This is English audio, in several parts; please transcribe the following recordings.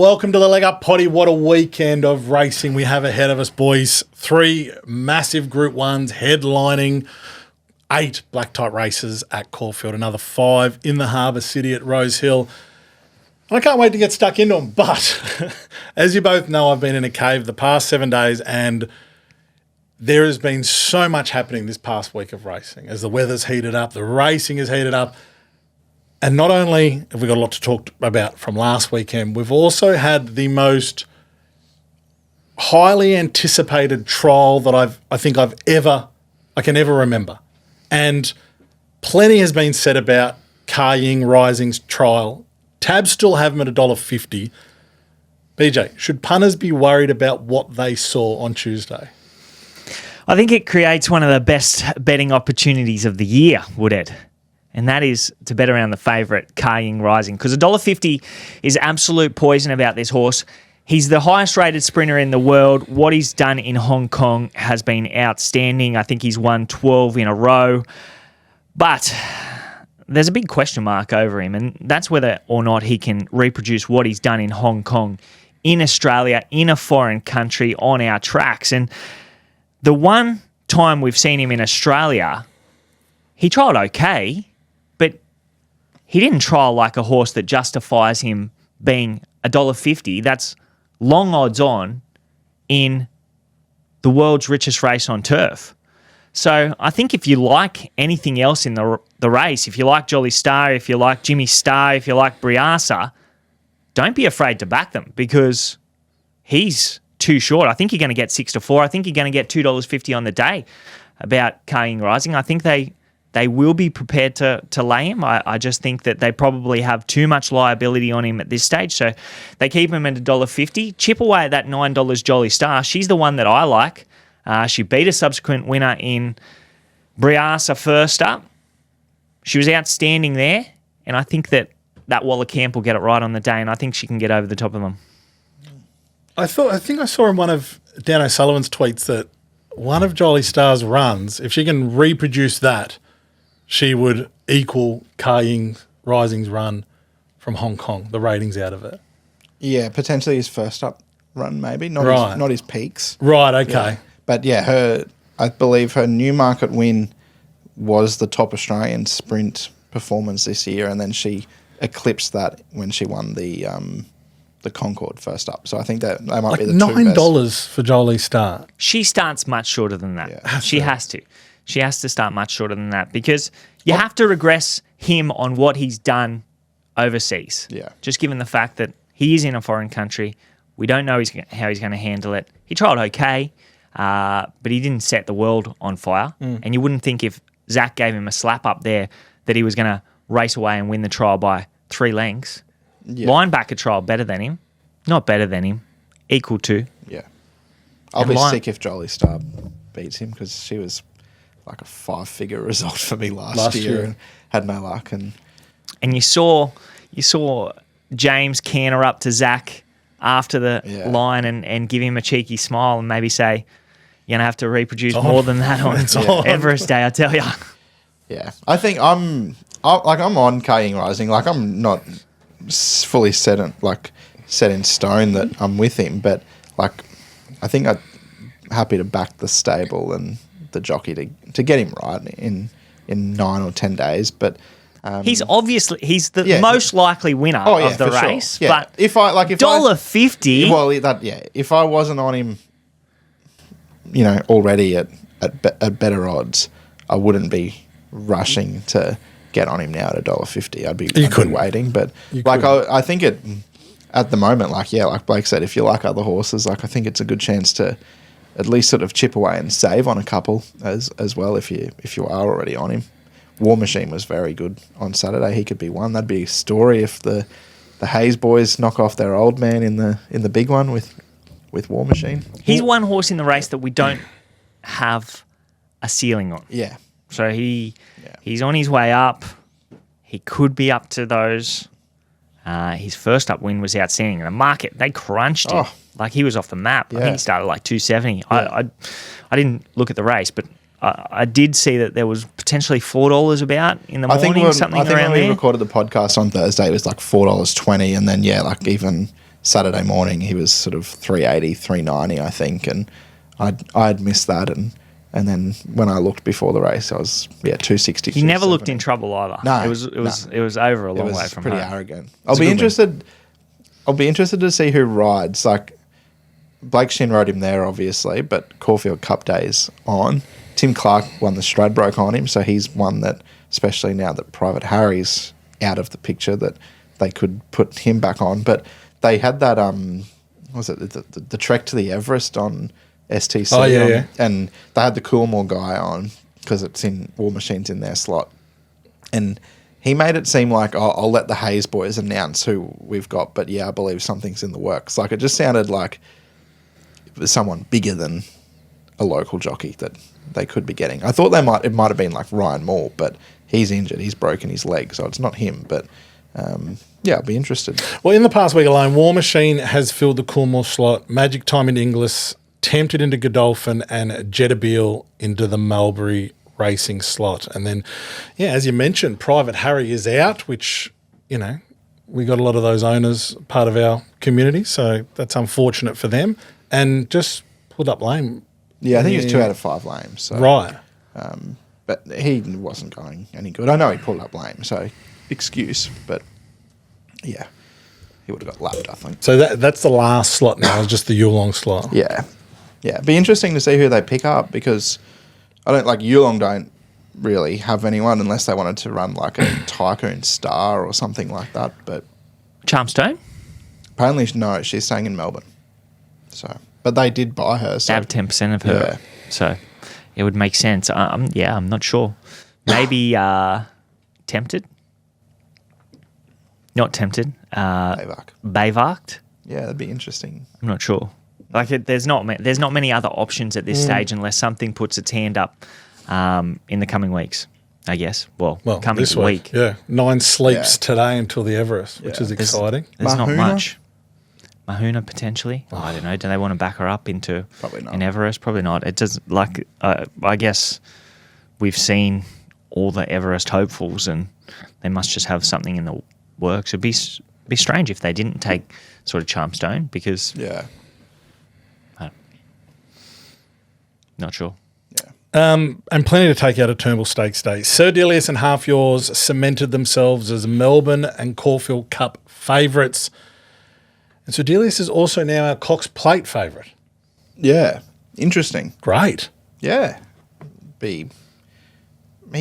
Welcome to the Leg Up Potty. What a weekend of racing we have ahead of us, boys. 3 massive Group 1s headlining 8 black type races at Caulfield, another 5 in the Harbour City at Rosehill. And I can't wait to get stuck into them. But as you both know, I've been in a cave the past 7 days and there has been so much happening this past week of racing. As the weather's heated up, the racing is heated up. And not only have we got a lot to talk about from last weekend, we've also had the most highly anticipated trial that I can ever remember. And plenty has been said about Ka Ying Rising's trial. Tabs still have them at $1.50. BJ, should punters be worried about what they saw on Tuesday? I think it creates one of the best betting opportunities of the year, Woodhead. And that is to bet around the favourite, Ka Ying Rising. Because $1.50 is absolute poison about this horse. He's the highest rated sprinter in the world. What he's done in Hong Kong has been outstanding. I think he's won 12 in a row. But there's a big question mark over him. And that's whether or not he can reproduce what he's done in Hong Kong, in Australia, in a foreign country, on our tracks. And the one time we've seen him in Australia, he trialled okay. He didn't trial like a horse that justifies him being $1.50. That's long odds on in the world's richest race on turf. So I think if you like anything else in the race, if you like Jolly Star, if you like Jimmy Star, if you like Briasa, don't be afraid to back them because he's too short. I think you're going to get 6-4. I think you're going to get $2.50 on the day about Ka Ying Rising. I think they will be prepared to lay him. I just think that they probably have too much liability on him at this stage. So they keep him at $1.50. Chip away at that $9 Jolly Star. She's the one that I like. She beat a subsequent winner in Briasa first up. She was outstanding there. And I think that Waller Camp will get it right on the day. And I think she can get over the top of them. I think I saw in one of Dan O'Sullivan's tweets that one of Jolly Star's runs, if she can reproduce that, she would equal Ka Ying Rising's run from Hong Kong, the ratings out of it. Yeah, potentially his first up run maybe, not his peaks. Right, okay. Yeah. But yeah, I believe her Newmarket win was the top Australian sprint performance this year, and then she eclipsed that when she won the Concord first up. So I think that might like be the $9 for Jolly Star. She starts much shorter than that. Yeah. She has to. She has to start much shorter than that because you have to regress him on what he's done overseas. Yeah. Just given the fact that he is in a foreign country, we don't know how he's going to handle it. He tried okay, but he didn't set the world on fire. And you wouldn't think if Zach gave him a slap up there that he was going to race away and win the trial by 3 lengths. Yeah. Linebacker trial better than him. Not better than him. Equal to. Yeah. I'll be sick if Jolly Star beats him because she was like a 5-figure result for me last year and had no luck. And you saw James canter up to Zach after the line and give him a cheeky smile and maybe say, you're going to have to reproduce more than that on Everest Day, I tell you. Yeah. I think I'm on Ka Ying Rising. Like I'm not fully set in stone that I'm with him, but like I think I'm happy to back the stable and the jockey to get him right in 9 or 10 days. But he's the most likely winner of the race. Sure. Yeah. But if $1.50. Well, if I wasn't on him, already at better odds, I wouldn't be rushing to get on him now at $1.50. I'd be waiting. But I think it at the moment, like Blake said, if you like other horses, I think it's a good chance to at least sort of chip away and save on a couple as well if you are already on him. War Machine was very good on Saturday. He could be one. That'd be a story if the Hayes boys knock off their old man in the big one with War Machine. He's one horse in the race that we don't have a ceiling on. Yeah. So he's on his way up. He could be up to those. His first up win was outstanding. The market, they crunched him. Like he was off the map. I think he started like 270. Yeah. I didn't look at the race, but I did see that there was potentially $4 about in the morning, something around there. I think when we recorded the podcast on Thursday, it was like $4.20, and then even Saturday morning he was sort of 380, 390, I think, and I'd missed that, and then when I looked before the race, I was 260. He never looked in trouble either. No, it was over a long way from pretty home. arrogant. I'll be interested to see who rides. Like Blake Shin rode him there, obviously, but Caulfield Cup Day's on. Tim Clark won the Stradbroke on him, so he's one that, especially now that Private Harry's out of the picture, that they could put him back on. But they had that the trek to the Everest on STC. Oh, yeah. And they had the Coolmore guy on because it's in War Machine's in their slot. And he made it seem like, I'll let the Hayes boys announce who we've got, but I believe something's in the works. Like, it just sounded like it was someone bigger than a local jockey that they could be getting. I thought it might have been like Ryan Moore, but he's injured. He's broken his leg, so it's not him. But I'll be interested. Well, in the past week alone, War Machine has filled the Coolmore slot, Magic Time into Inglis, Tempted into Godolphin, and Jetabil into the Mulberry Racing slot. And then, as you mentioned, Private Harry is out, which, we got a lot of those owners part of our community, so that's unfortunate for them. And just pulled up lame. Yeah, I think he was 2 out of 5 lame. So. Right. But he wasn't going any good. I know he pulled up lame, so excuse, but he would have got lapped, I think. So that's the last slot now, just the Yulong slot. Yeah. It'd be interesting to see who they pick up, because Yulong don't really have anyone unless they wanted to run like a Tycoon Star or something like that. But Charmstone? Apparently, no, she's staying in Melbourne. So, but they did buy her. So. They have 10% of her. Yeah. So it would make sense. I'm not sure. Maybe Tempted? Not Tempted. Bayvarked? Yeah, that'd be interesting. I'm not sure. There's not many other options at this stage unless something puts its hand up in the coming weeks, I guess. Well coming this week. Yeah, 9 sleeps today until the Everest, which is exciting. There's not much. Mahuna potentially. I don't know. Do they want to back her up into an Everest? Probably not. It does. I guess we've seen all the Everest hopefuls, and they must just have something in the works. It'd be strange if they didn't take sort of Charmstone, because not sure. And plenty to take out of Turnbull Stakes Day. Sir Delius and Half Yours cemented themselves as Melbourne and Caulfield Cup favourites. And Sir Delius is also now our Cox Plate favourite. Yeah. Interesting. Great. Yeah. He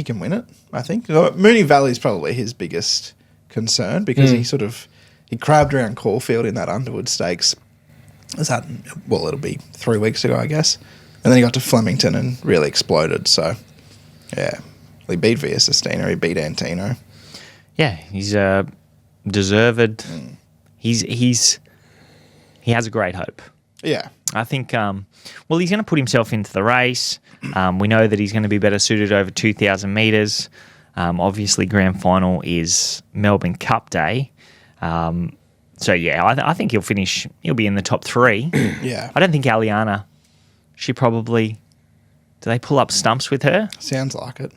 can win it, I think. Moonee Valley is probably his biggest concern, because he crabbed around Caulfield in that Underwood Stakes. It'll be 3 weeks ago, I guess. And then he got to Flemington and really exploded. So, he beat Via Sistina, he beat Antino. Yeah, he's deserved. He has a great hope. Yeah. I think, he's going to put himself into the race. We know that he's going to be better suited over 2,000 metres. Obviously, grand final is Melbourne Cup Day. I think he'll be in the top 3. Yeah. I don't think Aliana, do they pull up stumps with her? Sounds like it.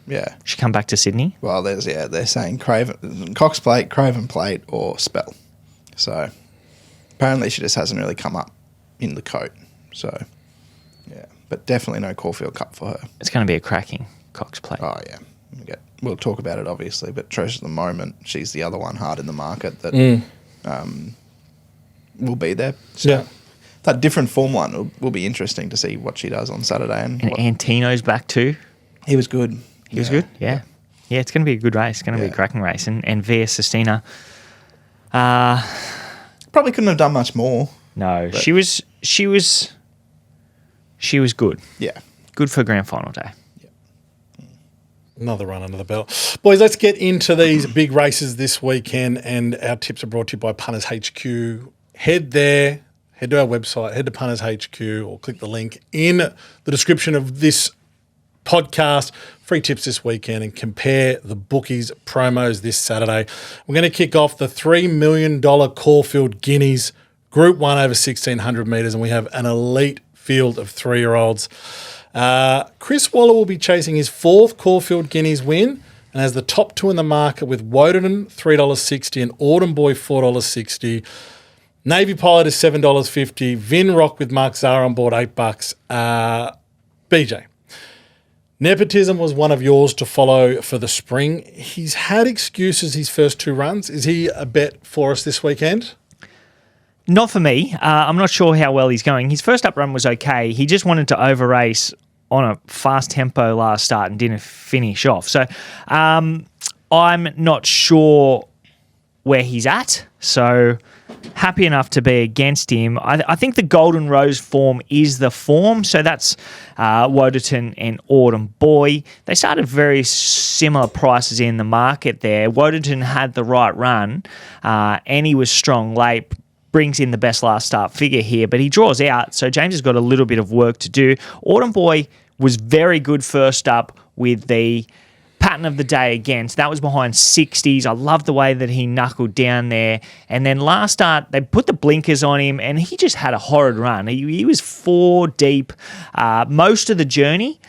Yeah. She come back to Sydney? Well, they're saying Cox Plate, Craven Plate, or Spell. So, apparently she just hasn't really come up in the coat. So, but definitely no Caulfield Cup for her. It's going to be a cracking Cox Plate. Oh, yeah. We'll talk about it, obviously, but Treasure of the Moment, she's the other one hard in the market that will be there. So that different form one will be interesting to see what she does on Saturday. And Antino's back too. He was good. He was good, yeah. Yeah, it's going to be a good race. It's going to be a cracking race. And Via Sistina... probably couldn't have done much more. No, she was good. Yeah. Good for grand final day. Another run under the belt. Boys, let's get into these big races this weekend, and our tips are brought to you by Punters HQ. Head there, head to our website, head to Punters HQ, or click the link in the description of this podcast. Free tips this weekend, and compare the bookies promos this Saturday. We're going to kick off the $3 million Caulfield Guineas Group 1 over 1,600 metres, and we have an elite field of 3-year-olds. Chris Waller will be chasing his 4th Caulfield Guineas win, and has the top 2 in the market with Woden $3.60 and Autumn Boy $4.60. Navy Pilot is $7.50. Vinrock with Mark Zara on board, $8. BJ. Nepotism was one of yours to follow for the spring. He's had excuses his first 2 runs. Is he a bet for us this weekend? Not for me. I'm not sure how well he's going. His first up run was okay. He just wanted to over-race on a fast tempo last start and didn't finish off. So I'm not sure where he's at. So happy enough to be against him. I think the Golden Rose form is the form. So that's Wodenton and Autumn Boy. They started very similar prices in the market there. Wodenton had the right run and he was strong late. Brings in the best last start figure here, but he draws out, so James has got a little bit of work to do. Autumn Boy was very good first up with the pattern of the day against. That was behind 60s. I love the way that he knuckled down there. And then last start, they put the blinkers on him, and he just had a horrid run. He was 4 deep most of the journey.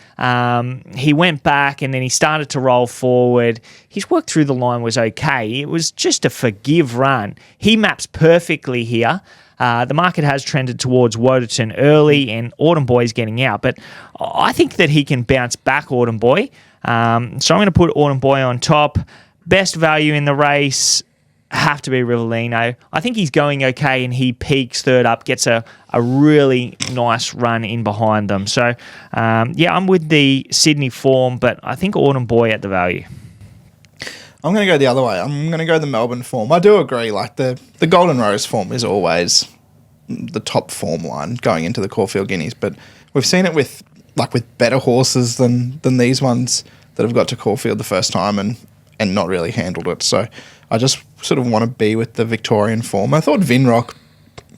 He went back, and then he started to roll forward. His work through the line was okay. It was just a forgive run. He maps perfectly here. The market has trended towards Wodenton early, and Autumn Boy's getting out. But I think that he can bounce back, Autumn Boy. So I'm going to put Autumn Boy on top. Best value in the race, have to be Rivellino. I think he's going okay, and he peaks third up, gets a really nice run in behind them. So, I'm with the Sydney form, but I think Autumn Boy at the value. I'm going to go the other way. I'm going to go the Melbourne form. I do agree, like the Golden Rose form is always the top form line going into the Caulfield Guineas, but we've seen it with better horses than these ones that have got to Caulfield the first time and not really handled it. So I just sort of want to be with the Victorian form. I thought Vinrock,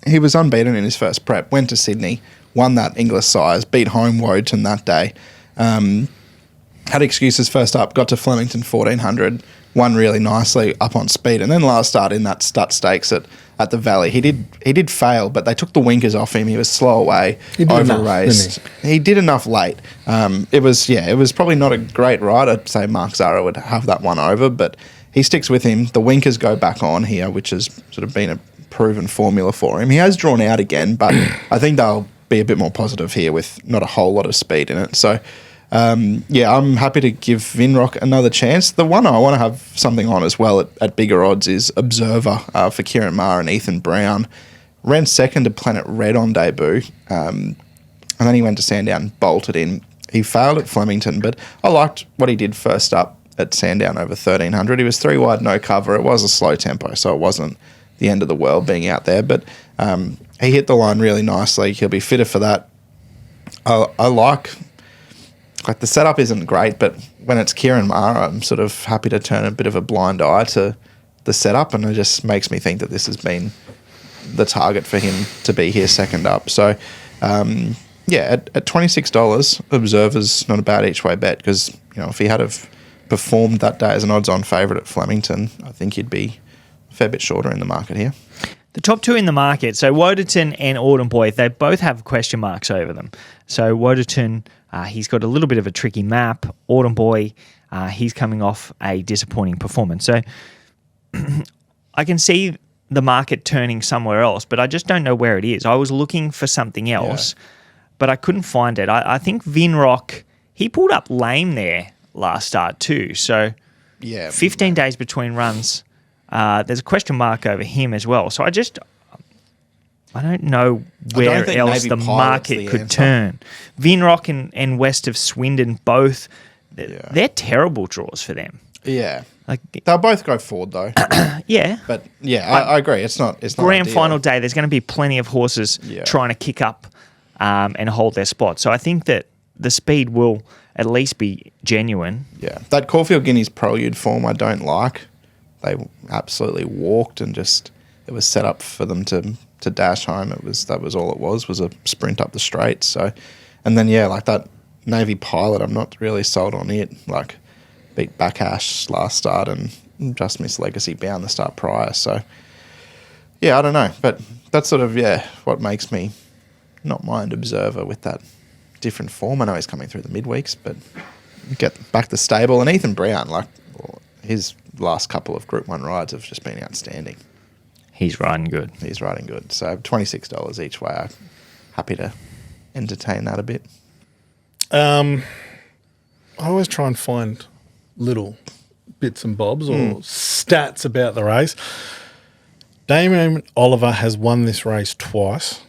he was unbeaten in his first prep, went to Sydney, won that English size, beat home Wodenton that day. Had excuses first up, got to Flemington 1400, won really nicely up on speed, and then last start in that Stud Stakes at the Valley, he did fail, but they took the winkers off him. He was slow away, over-raced. He did enough late. It was probably not a great ride. I'd say Mark Zara would have that one over, but he sticks with him. The winkers go back on here, which has sort of been a proven formula for him. He has drawn out again, but I think they'll be a bit more positive here with not a whole lot of speed in it. So I'm happy to give Vinrock another chance. The one I want to have something on as well at bigger odds is Observer for Kieran Maher and Ethan Brown. Ran second to Planet Red on debut, and then he went to Sandown and bolted in. He failed at Flemington, but I liked what he did first up at Sandown over 1300. He was 3 wide, no cover. It was a slow tempo, so it wasn't the end of the world being out there, but he hit the line really nicely. He'll be fitter for that. I like the setup isn't great, but when it's Kieran Maher, I'm sort of happy to turn a bit of a blind eye to the setup, and it just makes me think that this has been the target for him to be here second up. So, at $26, Observer's not a bad each way bet, because if he had have performed that day as an odds-on favourite at Flemington, I think he'd be a fair bit shorter in the market here. The top 2 in the market, so Wodenton and Autumn Boy, they both have question marks over them. So Wodenton, he's got a little bit of a tricky map. Autumn Boy, he's coming off a disappointing performance. So I can see the market turning somewhere else, but I just don't know where it is. I was looking for something else, but I couldn't find it. I think Vinrock, he pulled up lame there last start too. So 15 days between runs. There's a question mark over him as well. So I don't know where else the market could turn. Vinrock and West of Swindon both, they're terrible draws for them. Yeah. They'll both go forward though. Yeah. But I agree. It's not grand ideal. final day, there's going to be plenty of horses trying to kick up and hold their spot. So I think that the speed will at least be genuine. Yeah. That Caulfield Guineas Prelude form I don't like. They absolutely walked and it was set up for them to dash home. That was all it was a sprint up the straight. So, and then that Navy Pilot, I'm not really sold on it. Beat Backash last start and just missed Legacy Bound the start prior. So, I don't know, but that's sort of what makes me not mind Observer with that different form. I know he's coming through the midweeks, but get back the stable. And Ethan Brown, his last couple of Group 1 rides have just been outstanding. He's riding good. He's riding good. So $26 each way. I'm happy to entertain that a bit. I always try and find little bits and bobs or stats about the race. Damien Oliver has won this race twice.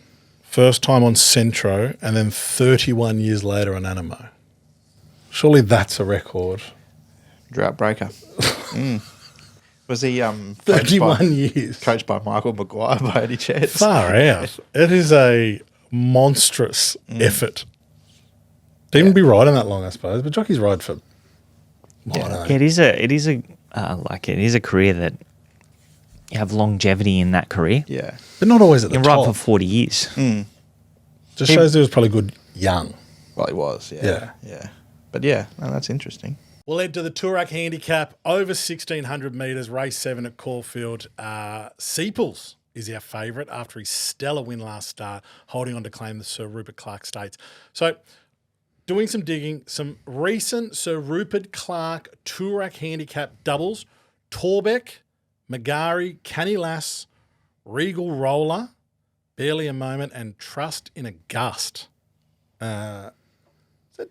First time on Centro and then 31 years later on Animo. Surely that's a record. Drought breaker. Was he 31 years. Coached by Michael Maguire by any chance? Far out. It is a monstrous effort. To even be riding that long, I suppose. But jockeys ride for It is a career that you have longevity in that career. Yeah. But not always at the You top. ride for 40 years. Just shows he was probably good young. Well, he was, yeah. But yeah, no, that's interesting. We'll head to the Toorak Handicap, over 1,600 metres, race 7 at Caulfield. Seeples is our favourite after his stellar win last start, holding on to claim the Sir Rupert Clarke Stakes. So, doing some digging, some recent Sir Rupert Clarke Toorak Handicap doubles, Torbeck, Magari, Canny Lass, Regal Roller, Barely a Moment, and Trust in a Gust. Is that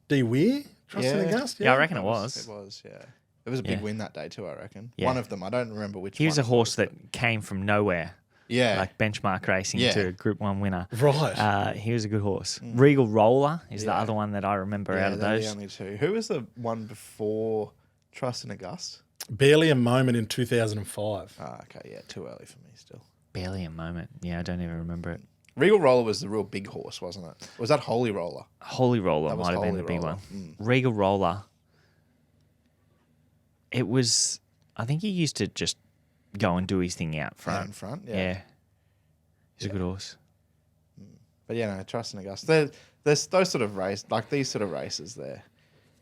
D. Weir? Trust in a Gust? Yeah, I reckon it was. It was, yeah. It was a big win that day too, I reckon. Yeah. One of them. I don't remember which one. He was a it horse that came from nowhere. Yeah. Like benchmark racing to Group 1 winner. Right. He was a good horse. Regal Roller is the other one that I remember out of they're those. the only two. Who was the one before Trust in a Gust? Barely a Moment in 2005. Ah, okay, yeah, too early for me still. Barely a Moment. Yeah, I don't even remember it. Regal Roller was the real big horse, wasn't it? Was that Holy Roller? Holy Roller That was might have been Holy the big Roller. one. Regal Roller. It was, I think he used to just go and do his thing out front. Out in front, Yeah. He's a good horse. But yeah, no, Trust in a Gust. There's those sort of races, like these sort of races there.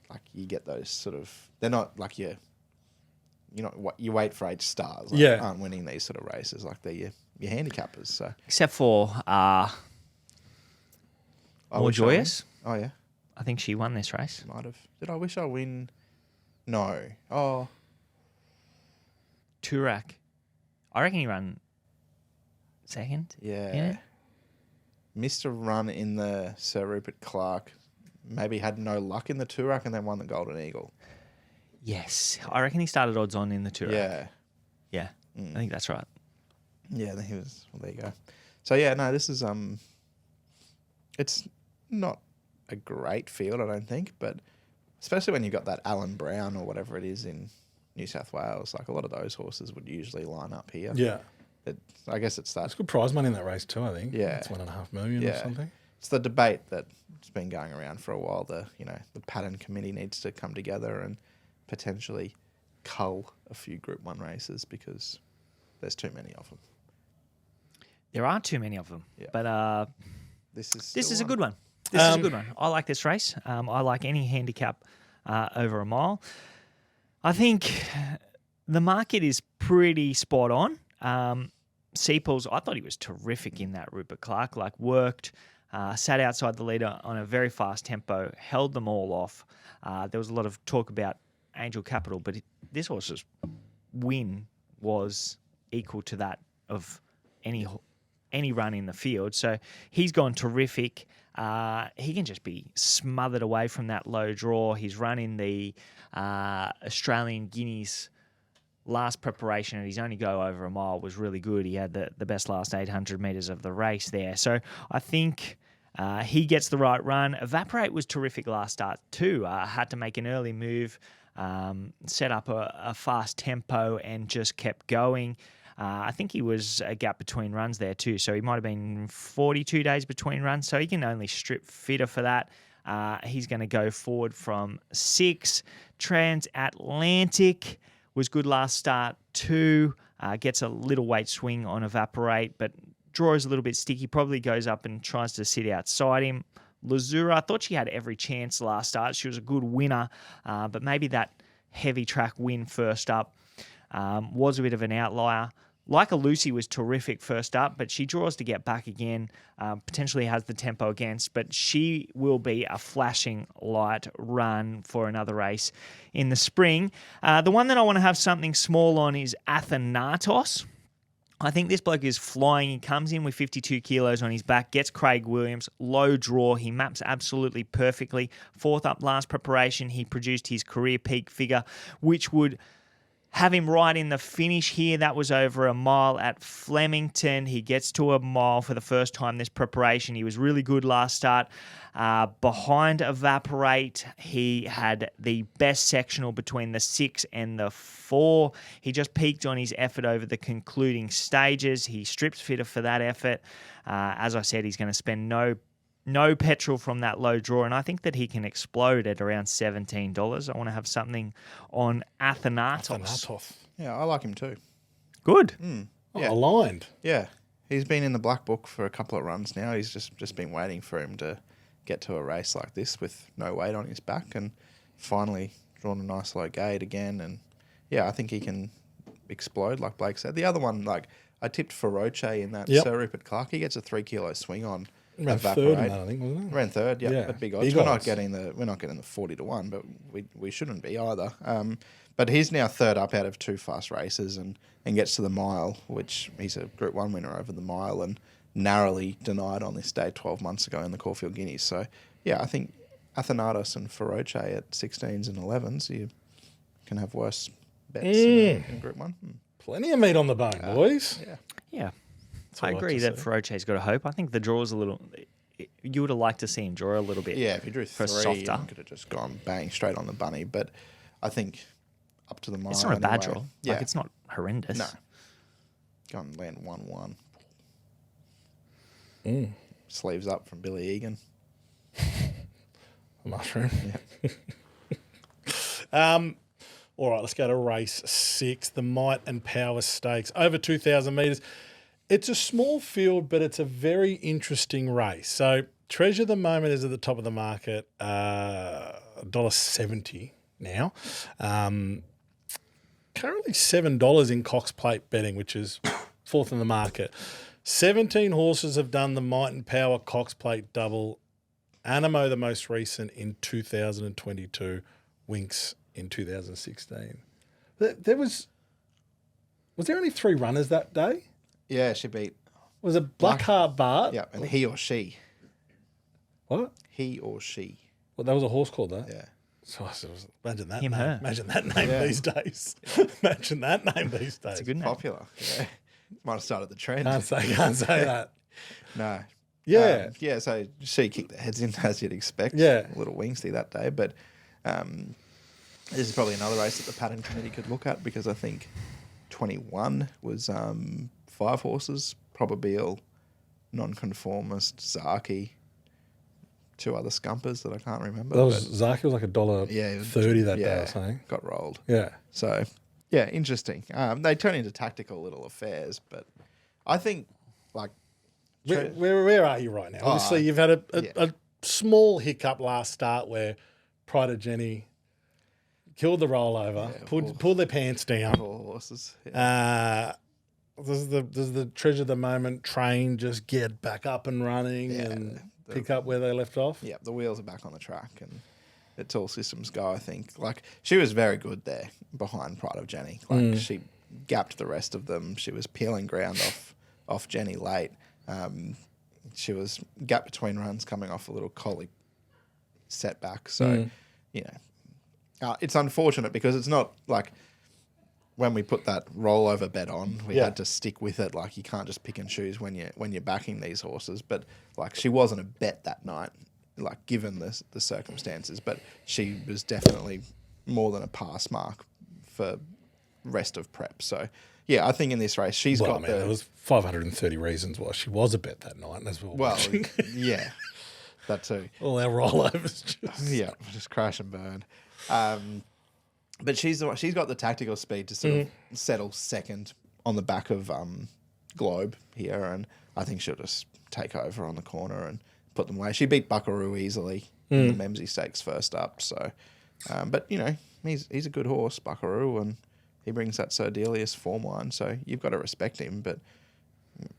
Like you get those sort of, they're not like you know, you wait for 8 stars. Like, aren't winning these sort of races. Like they're your handicappers. So Except for More Joyous. Oh, yeah. I think she won this race. Might have. Did I Wish I Win? No. Oh. Toorak. I reckon he ran second. Yeah. Missed a run in the Sir Rupert Clarke. Maybe had no luck in the Toorak and then won the Golden Eagle. Yes. I reckon he started odds on in the Toorak. Yeah. Yeah. I think that's right. Yeah, he was. Well, there you go. So yeah, no, this is it's not a great field, I don't think, but especially when you've got that Alan Brown or whatever it is in New South Wales, like a lot of those horses would usually line up here. Yeah. I guess it's that. It's good prize money in that race too, I think. Yeah. It's $1.5 million or something. It's the debate that's been going around for a while. The pattern committee needs to come together and potentially cull a few Group 1 races because there's too many of them. There are too many of them. Yeah. But This is a good one. This is a good one. I like this race. I like any handicap over a mile. I think the market is pretty spot on. Seeples, I thought he was terrific in that Rupert Clarke, like worked, sat outside the leader on a very fast tempo, held them all off. There was a lot of talk about Angel Capital, but this horse's win was equal to that of any run in the field. So he's gone terrific. He can just be smothered away from that low draw. He's run in the Australian Guineas last preparation, and his only go over a mile was really good. He had the best last 800 metres of the race there. So I think he gets the right run. Evaporate was terrific last start too. Had to make an early move, set up a fast tempo and just kept going. I think he was a gap between runs there too. So he might have been 42 days between runs. So he can only strip fitter for that. He's going to go forward from 6. Transatlantic was good last start too. Gets a little weight swing on Evaporate, but draws a little bit sticky. Probably goes up and tries to sit outside him. Lazura, I thought she had every chance last start. She was a good winner, but maybe that heavy track win first up was a bit of an outlier. Like a Lucy was terrific first up, but she draws to get back again, potentially has the tempo against, but she will be a flashing light run for another race in the spring. The one that I want to have something small on is Athanatos. I think this bloke is flying. He comes in with 52 kilos on his back, gets Craig Williams, low draw. He maps absolutely perfectly. Fourth up last preparation, he produced his career peak figure, which would have him right in the finish here. That was over a mile at Flemington. He gets to a mile for the first time this preparation. He was really good last start. Behind Evaporate, he had the best sectional between the 6 and the 4. He just peaked on his effort over the concluding stages. He strips fitter for that effort. As I said, he's going to spend no petrol from that low draw, and I think that he can explode at around $17. I want to have something on Athanatos. Yeah, I like him too. Good. Yeah. Aligned. Yeah, he's been in the black book for a couple of runs now. He's just been waiting for him to get to a race like this with no weight on his back, and finally drawn a nice low gate again. And yeah, I think he can explode, like Blake said. The other one, like I tipped Feroce in that Sir Rupert Clarke. He gets a 3 kilo swing on. Ran third in that, I think, wasn't it? Ran third, Yeah. but big odds. Big we're odds. not getting the 40 to 1, but we shouldn't be either. But he's now third up out of 2 fast races and gets to the mile, which he's a Group 1 winner over the mile and narrowly denied on this day 12 months ago in the Caulfield Guineas. So yeah, I think Athanatos and Feroce at 16s and 11s, you can have worse bets in Group 1. Plenty of meat on the bone, boys. Yeah. Yeah. I I like agree to that see. Feroce's got a hope. I think the draw's a little... You would have liked to see him draw a little bit. Yeah, if he drew for 3, softer. he could have just gone bang straight on the bunny. But I think up to the mile. It's not a bad anyway. draw. Yeah. Like, it's not horrendous. No. Go and land 1-1. Sleeves up from Billy Egan. Mushroom. Yeah. All right, let's go to race 6, the Might and Power Stakes, over 2,000 metres. It's a small field, but it's a very interesting race. So Treasure the Moment is at the top of the market, $1.70 now. Currently $7 in Cox Plate betting, which is fourth in the market. 17 horses have done the Might and Power Cox Plate double. Animo, the most recent, in 2022. Winx in 2016. Was there only 3 runners that day? Yeah, she beat. Was it Blackheart Bart? Yeah, and he or she. What? He or she. Well, that was a horse called that. Yeah. So imagine that Him, name. her. Imagine that name these days. Imagine that name these days. It's a good name. Popular. Yeah. Might have started the trend. Can't say that. No. Yeah. Yeah, so she kicked the heads in as you'd expect. Yeah. A little wingsty that day. But this is probably another race that the pattern committee could look at because I think 21 was 5 horses, Probabile, Nonconformist, Zaki, 2 other scumpers that I can't remember. That was Zaki was like $1.30 that day or something. Got rolled. Yeah. So, yeah, interesting. They turn into tactical little affairs, but I think, like... Where are you right now? Obviously, you've had a small hiccup last start where Pride of Jenny killed the rollover, pulled their pants down. Poor horses. Yeah. Does the Treasure the Moment train just get back up and running and pick up where they left off? Yeah, the wheels are back on the track and it's all systems go, I think. Like, she was very good there behind Pride of Jenny. Like, she gapped the rest of them. She was peeling ground off Jenny late. She was gap between runs coming off a little colic setback. So, you know, it's unfortunate because it's not like when we put that rollover bet on, we had to stick with it. Like, you can't just pick and choose when you're backing these horses. But like, she wasn't a bet that night, like given the circumstances. But she was definitely more than a pass mark for rest of prep. So yeah, I think in this race there was 530 reasons why she was a bet that night as well. Well, yeah, that too. All our rollovers just crash and burn. But she's got the tactical speed to sort of settle second on the back of Globe here, and I think she'll just take over on the corner and put them away. She beat Buckaroo easily in the Memsey Stakes first up. So, but you know, he's a good horse, Buckaroo, and he brings that Sir Delius form line. So you've got to respect him. But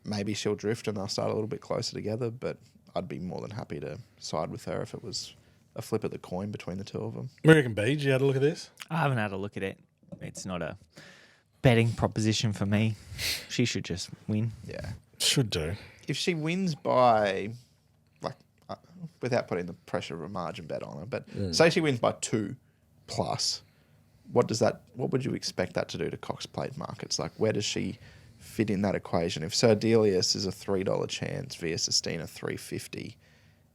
maybe she'll drift and they'll start a little bit closer together. But I'd be more than happy to side with her if it was a flip of the coin between the two of them. American Beach, you had a look at this? I haven't had a look at it. It's not a betting proposition for me. She should just win. Yeah. Should do. If she wins by, like, without putting the pressure of a margin bet on her, but say she wins by 2 plus, what would you expect that to do to Cox Plate markets? Like, where does she fit in that equation? If Sir Delius is a $3 chance, Via Sistina $3.50,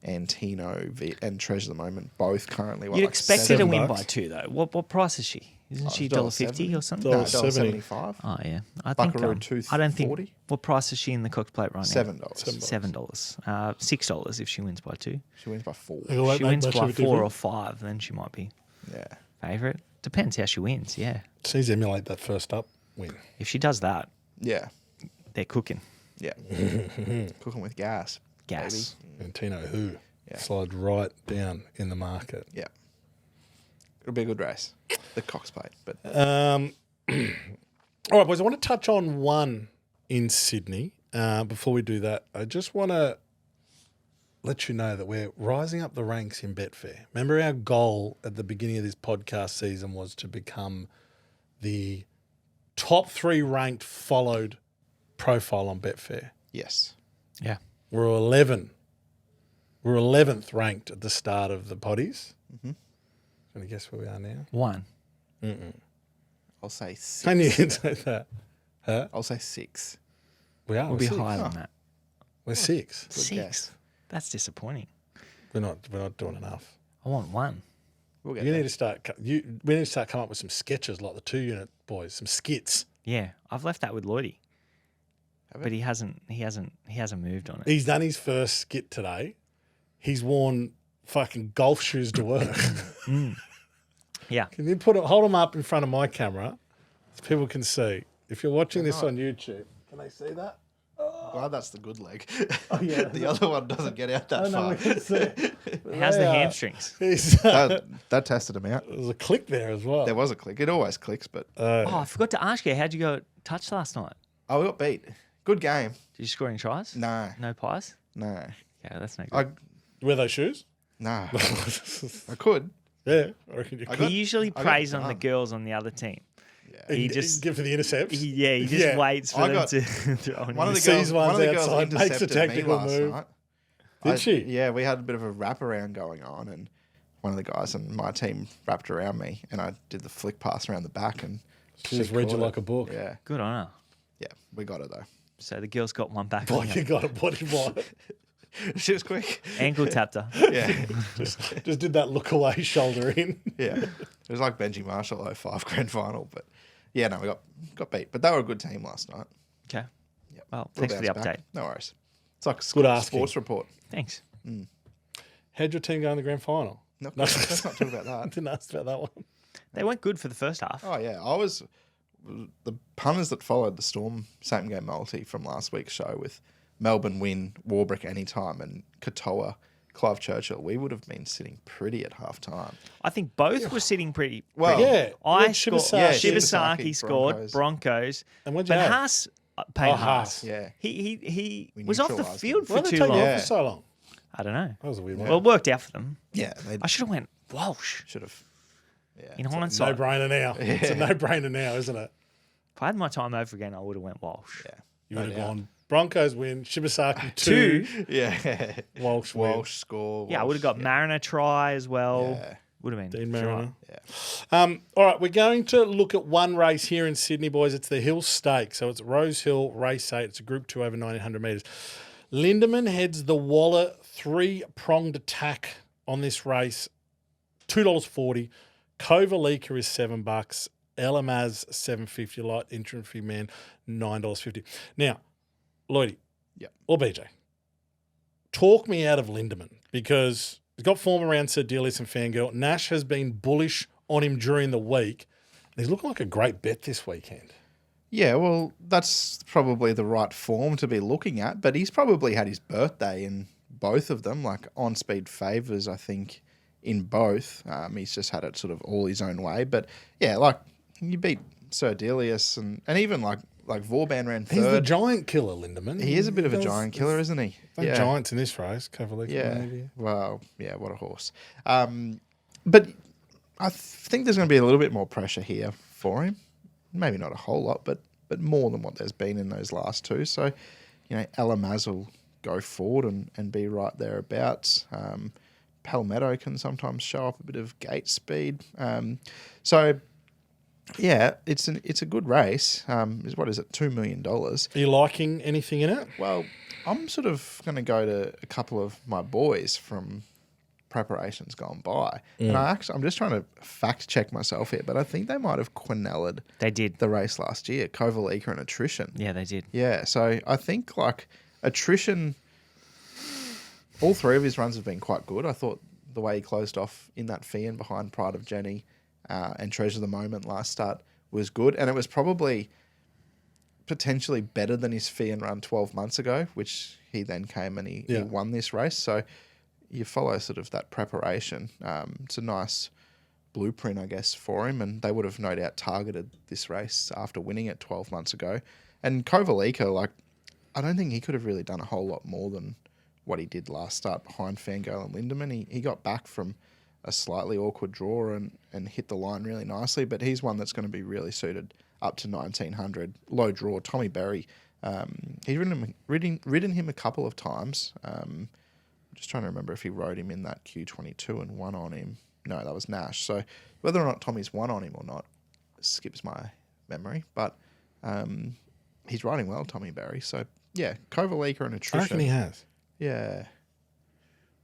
and Tino and Treasure of the Moment both currently. You'd expect her to win $7. by 2 though. What price is she? Isn't she $1.50 or something? No, $1.70. $1.75. Oh yeah, I Buckaroo think I don't think. $2.40. What price is she in the Cox Plate right now? $7. $7. $6 if she wins by 2. She wins by 4. If she wins by 4 or difference. 5, then she might be Yeah. favourite. Depends how she wins. Yeah, She's emulate that first up win. if she does that, Yeah. they're cooking. Yeah. Cooking with gas. Gas. Baby. And Tino who Yeah. slides right down in the market. Yeah. It'll be a good race. The Cox Plate. But All right, boys, I want to touch on one in Sydney. Before we do that, I just want to let you know that we're rising up the ranks in Betfair. Remember our goal at the beginning of this podcast season was to become the top 3 ranked followed profile on Betfair. yes. Yeah. We're 11. We're 11th ranked at the start of the potties. Mm-hmm. Can you guess where we are now? 1. I'll say 6. Can you say that? Huh? I'll say 6. We are. We'll We're be 6. higher than that. We're 6. 6. guess. That's disappointing. We're not doing enough. I want 1. We'll get You there. need to start. We need to start coming up with some sketches like the 2 unit boys, some skits. Yeah, I've left that with Lloydy, Have but it? he hasn't moved on it. He's done his first skit today. He's worn fucking golf shoes to work. Yeah, Can you hold them up in front of my camera so people can see? If you're watching this on YouTube, can they see that? Glad that's the good leg. Oh, yeah. The other one doesn't get out that I know far. we can see. how's the Yeah. hamstrings? That tested him out. There's a click there as well. There was a click. It always clicks, but Oh, I forgot to ask you, how'd you go touch last night? we got beat. Good game. Did you score any tries? No, No pies? no, Yeah, that's no good. I Wear those shoes? no. I could. Yeah, I reckon you I could. got- He usually I got preys on the done. girls on the other team. Yeah. He He just- just give for the intercepts. He just Yeah. waits for I them got- to throw on One of you. the girls, sees one ones of the girls outside, makes a intercepted me technical last move. night. Did she? Yeah, we had a bit of a wraparound going on, and one of the guys on my team wrapped around me, and I did the flick pass around the back, and She just read you caught like it. a book. Yeah, Good on her. yeah, we got it though. So the girls got one back Boy, on you you. got a body wide. She was quick. Ankle tapped her. Yeah, Just did that look away shoulder in. yeah. It was like Benji Marshall 05 grand final, but yeah, no, we got beat, but they were a good team last night. Okay. Yep. Well, We'll thanks for the bounce back. update. No worries. It's like a Good asking. sports report. Thanks. How'd your team go in the grand final? No, let's not talk about I that. didn't ask about that one. They went good for the first half. Oh yeah, the punters that followed the Storm same game multi from last week's show with Melbourne win, Warbrick anytime, and Katoa, Clive Churchill. We would have been sitting pretty at half time. I think both were sitting pretty. Well, pretty- Yeah. I Yeah, scored. Shibasaki. Yeah, Shibasaki Shibasaki, scored. Broncos. And what'd you But have? Haas, Payne Oh, Haas. Haas. Yeah. He We was off the neutralised field him. for Why did it too take long. you Yeah. off for so long? I don't know. That was a weird one. Well, it worked out for them. Yeah, they I should have went Walsh. should have. Yeah. In hindsight, No-brainer now. It's a no-brainer now, isn't it? if I had my time over again, I would have went Walsh. Yeah. You No would have doubt. gone Broncos win, Shibasaki 2, Yeah. Walsh win. Walsh score. Yeah, I would have got Mariner try as well. Yeah. Would have been Dean sure. Mariner. Yeah. All right, we're going to look at one race here in Sydney, boys. It's the Hill Stakes. So it's Rosehill Race 8. It's a Group 2 over 1,900 metres. Lindemann heads the Waller 3-pronged attack on this race. $2.40. Kovalika is $7. Elamaz $7.50. Light Infantry Man $9.50. Now, Lloydie, Yep. or BJ, talk me out of Lindemann because he's got form around Sir Delius and Fangirl. Nash has been bullish on him during the week. And he's looking like a great bet this weekend. Yeah, well, that's probably the right form to be looking at, but he's probably had his birthday in both of them, like on-speed favours, I think, in both. He's just had it sort of all his own way. But, yeah, like, you beat Sir Delius and even, like Vauban ran third. He's the giant killer, Lindemann. He is a bit of a giant killer, isn't he? No giants in this race. Kovalika, Yeah. maybe. Well, yeah, what a horse. But I think there's going to be a little bit more pressure here for him. maybe not a whole lot, but more than what there's been in those last two. So, Elamaz will go forward and be right thereabouts. Palmetto can sometimes show up a bit of gate speed. So, yeah, it's a good race. What is it, $2 million? Are you liking anything in it? Well, I'm sort of going to go to a couple of my boys from preparations gone by. And I'm just trying to fact check myself here, but I think they might have Quinelled They did. the race last year, Kovalika and Attrition. Yeah, they did. Yeah, so I think Attrition, all three of his runs have been quite good. I thought the way he closed off in that Fian behind Pride of Jenny and Treasure of the Moment last start was good. And it was probably potentially better than his Fian run 12 months ago, which he then came and he won this race. So you follow sort of that preparation. It's a nice blueprint, I guess, for him, and they would have no doubt targeted this race after winning it 12 months ago. And Kovalika, I don't think he could have really done a whole lot more than what he did last start behind Fangirl and Lindemann. He got back from a slightly awkward draw and hit the line really nicely, but he's one that's going to be really suited up to 1900. Low draw, Tommy Berry. He's ridden him a couple of times. I'm just trying to remember if he rode him in that Q22 and won on him. No, that was Nash. So whether or not Tommy's won on him or not skips my memory, but he's riding well, Tommy Berry. So yeah, Kovalika and Attrition. I reckon he has. Yeah.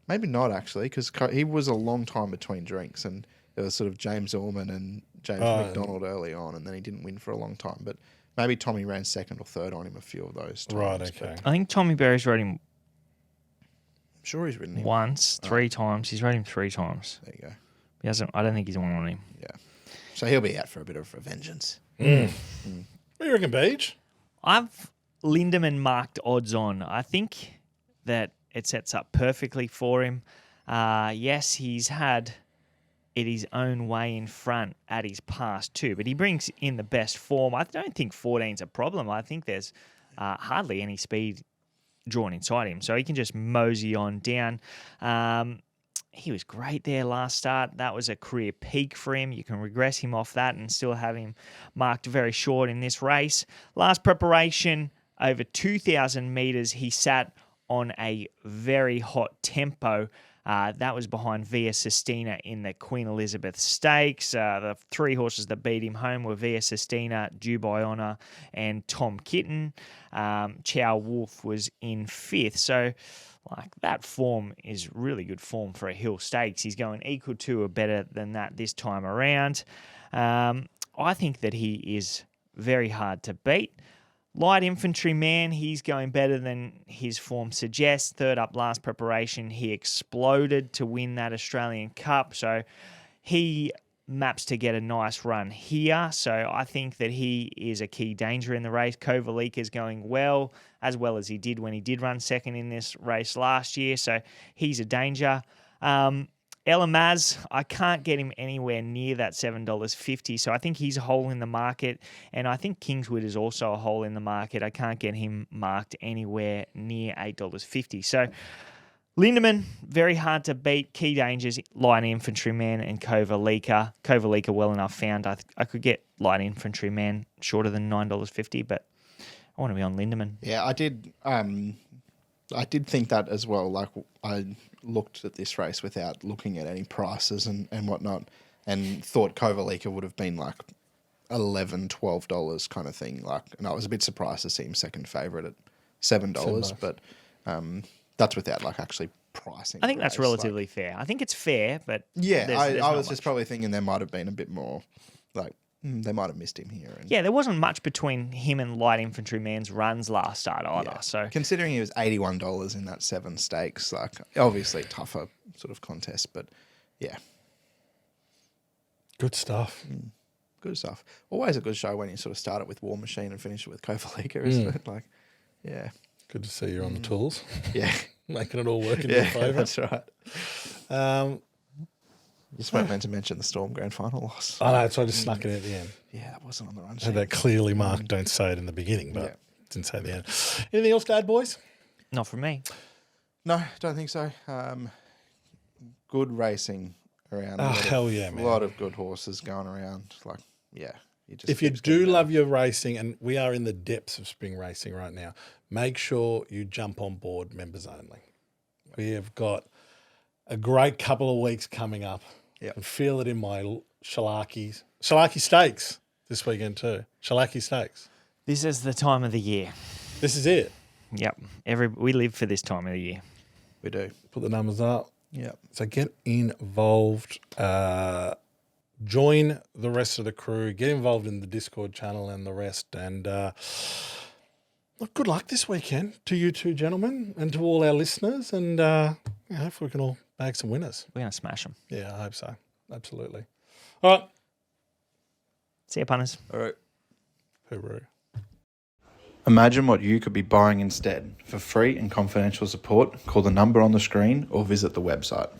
Maybe not, actually, because he was a long time between drinks, and there was sort of James Orman and James McDonald early on, and then he didn't win for a long time. But maybe Tommy ran second or third on him a few of those times. Right, okay. I think Tommy Berry's rode him I'm sure he's ridden him. once, three times. He's rode him 3 times. There you go. He hasn't. I don't think he's won on him. Yeah. So he'll be out for a bit of vengeance. What do you reckon, Beach? I've Lindemann marked odds on. I think that it sets up perfectly for him. Yes, he's had it his own way in front at his past too, but he brings in the best form. I don't think 14's a problem. I think there's hardly any speed drawn inside him, so he can just mosey on down. He was great there last start. That was a career peak for him. You can regress him off that and still have him marked very short in this race. Last preparation, over 2,000 metres, he sat on a very hot tempo. That was behind Via Sistina in the Queen Elizabeth Stakes. The 3 horses that beat him home were Via Sistina, Dubai Honour, and Tom Kitten. Chow Wolf was in 5th. So, that form is really good form for a Hill Stakes. He's going equal to or better than that this time around. I think that he is very hard to beat. Light Infantryman, he's going better than his form suggests. Third up last preparation, he exploded to win that Australian Cup. So he maps to get a nice run here. So I think that he is a key danger in the race. Kovalika is going well as he did when he did run second in this race last year. So he's a danger. Elamaz, I can't get him anywhere near that $7.50, so I think he's a hole in the market, and I think Kingswood is also a hole in the market. I can't get him marked anywhere near $8.50. So Lindemann, very hard to beat. Key dangers, Light Infantryman and Kovalika. Kovalika well enough found. I could get Light Infantryman shorter than $9.50, but I want to be on Lindemann. Yeah, I did think that as well. I looked at this race without looking at any prices and whatnot, and thought Kovalika would have been $11, $12 kind of thing. And I was a bit surprised to see him second favourite at $7, but that's without actually pricing. I think that's relatively fair. I think it's fair, but yeah, there's I not was much. just probably thinking there might have been a bit more they might have missed him here. Yeah, there wasn't much between him and Light Infantryman's runs last start either. Yeah. So considering he was $81 in that 7 stakes, obviously tougher sort of contest, but yeah. Good stuff. Good stuff. Always a good show when you sort of start it with War Machine and finish it with Kovalika, isn't it? Yeah. Good to see you're on the tools. Yeah. Making it all work in your favour. That's right. You just weren't meant to mention the Storm Grand Final loss. I know, so I just snuck it in at the end. Yeah, that wasn't on the run sheet. Had that clearly marked, don't say it in the beginning, but Yeah. didn't say it at the end. Anything else to add, boys? not from me. No, don't think so. Good racing around. Oh, hell yeah, man. A lot of good horses going around. If you do love your racing, and we are in the depths of spring racing right now, make sure you jump on board members only. We have got a great couple of weeks coming up. I can feel it in my Shalaki Stakes this weekend too. Shalaki Stakes. This is the time of the year. This is it. Yep. We live for this time of the year. We do. Put the numbers up. Yep. So get involved. Join the rest of the crew. Get involved in the Discord channel and the rest. And look, good luck this weekend to you two gentlemen and to all our listeners. And hopefully we can all bag some winners. We're going to smash them. Yeah, I hope so. Absolutely. All right. See you, punters. All right. Hooroo. Imagine what you could be buying instead. For free and confidential support, call the number on the screen or visit the website.